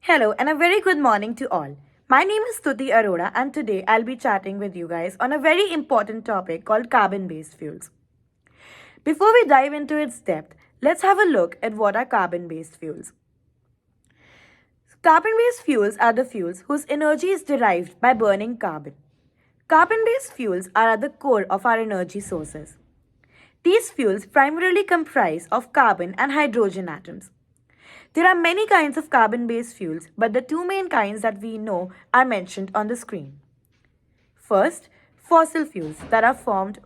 Hello and a very good morning to all. My name is Stuti Arora and today I'll be chatting with you guys on a very important topic called carbon-based fuels. Before we dive into its depth, let's have a look at what are carbon-based fuels. Carbon-based fuels are the fuels whose energy is derived by burning carbon. Carbon-based fuels are at the core of our energy sources. These fuels primarily comprise of carbon and hydrogen atoms. There are many kinds of carbon-based fuels, but the two main kinds that we know are mentioned on the screen. First, fossil fuels that are formed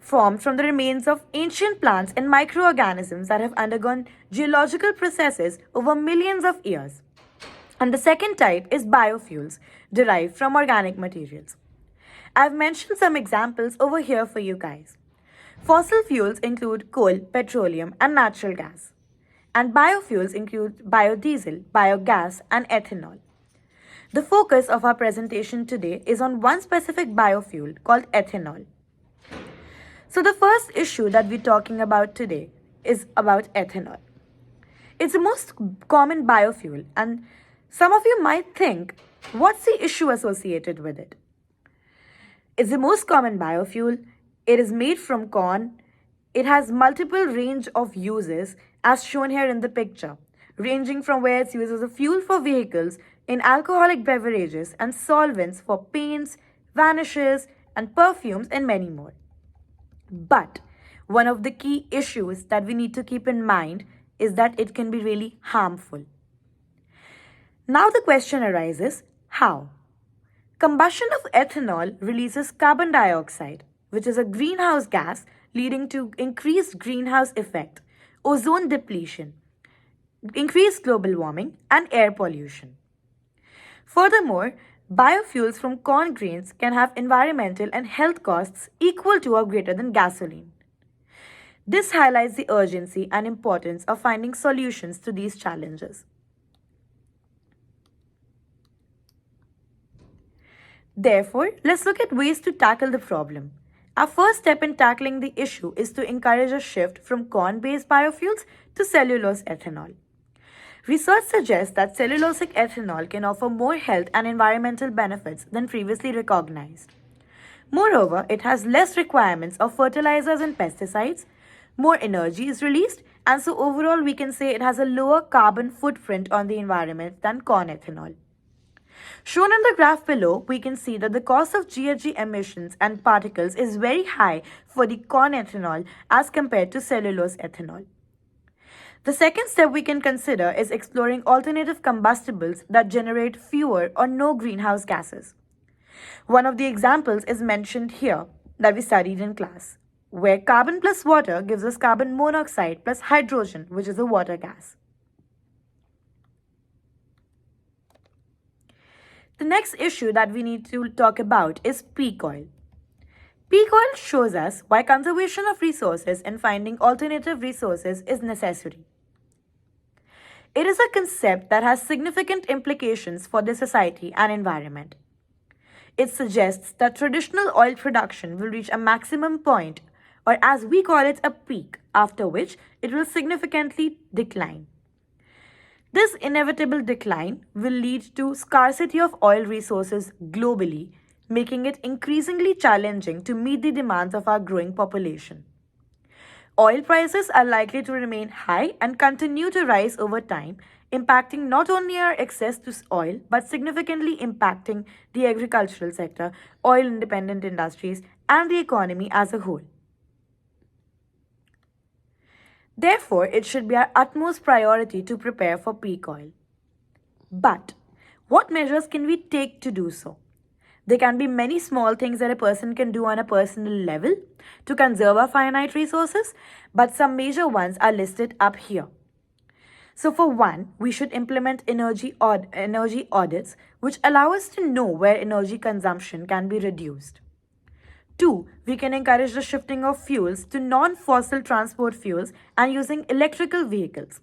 from the remains of ancient plants and microorganisms that have undergone geological processes over millions of years. And the second type is biofuels derived from organic materials. I've mentioned some examples over here for you guys. Fossil fuels include coal, petroleum, and natural gas. And biofuels include biodiesel, biogas, and ethanol. The focus of our presentation today is on one specific biofuel called ethanol. So the first issue that we're talking about today is about ethanol. It's the most common biofuel, and some of you might think, what's the issue associated with it? It's the most common biofuel. It is made from corn. It has multiple range of uses as shown here in the picture, ranging from where it's used as a fuel for vehicles, in alcoholic beverages, and solvents for paints, varnishes, and perfumes, and many more. But one of the key issues that we need to keep in mind is that it can be really harmful. Now the question arises, how? Combustion of ethanol releases carbon dioxide, which is a greenhouse gas leading to increased greenhouse effect, ozone depletion, increased global warming, and air pollution. Furthermore, biofuels from corn grains can have environmental and health costs equal to or greater than gasoline. This highlights the urgency and importance of finding solutions to these challenges. Therefore, let's look at ways to tackle the problem. Our first step in tackling the issue is to encourage a shift from corn-based biofuels to cellulose ethanol. Research suggests that cellulosic ethanol can offer more health and environmental benefits than previously recognized. Moreover, it has less requirements of fertilizers and pesticides, more energy is released, and so overall we can say it has a lower carbon footprint on the environment than corn ethanol. Shown in the graph below, we can see that the cost of GHG emissions and particles is very high for the corn ethanol as compared to cellulose ethanol. The second step we can consider is exploring alternative combustibles that generate fewer or no greenhouse gases. One of the examples is mentioned here that we studied in class, where carbon plus water gives us carbon monoxide plus hydrogen, which is a water gas. The next issue that we need to talk about is peak oil. Peak oil shows us why conservation of resources and finding alternative resources is necessary. It is a concept that has significant implications for the society and environment. It suggests that traditional oil production will reach a maximum point, or as we call it, a peak, after which it will significantly decline. This inevitable decline will lead to scarcity of oil resources globally, making it increasingly challenging to meet the demands of our growing population. Oil prices are likely to remain high and continue to rise over time, impacting not only our access to oil but significantly impacting the agricultural sector, oil-independent industries, and the economy as a whole. Therefore, it should be our utmost priority to prepare for peak oil. But what measures can we take to do so? There can be many small things that a person can do on a personal level to conserve our finite resources, but some major ones are listed up here. So for one, we should implement energy audits which allow us to know where energy consumption can be reduced. 2. We can encourage the shifting of fuels to non-fossil transport fuels and using electrical vehicles.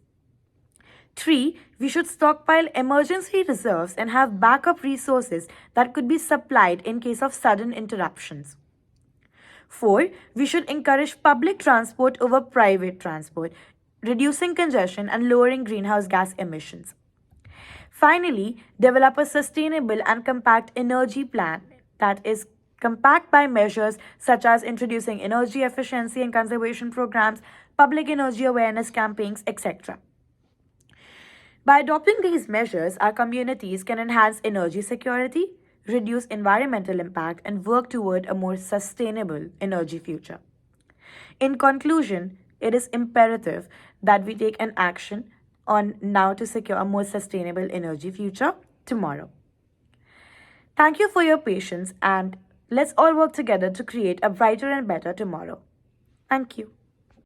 3. We should stockpile emergency reserves and have backup resources that could be supplied in case of sudden interruptions. 4. We should encourage public transport over private transport. reducing congestion and lowering greenhouse gas emissions. Finally, develop a sustainable and compact energy plan that is compact by measures such as introducing energy efficiency and conservation programs, public energy awareness campaigns, etc. By adopting these measures, our communities can enhance energy security, reduce environmental impact, and work toward a more sustainable energy future. In conclusion, it is imperative that we take an action on now to secure a more sustainable energy future tomorrow. Thank you for your patience and let's all work together to create a brighter and better tomorrow. Thank you.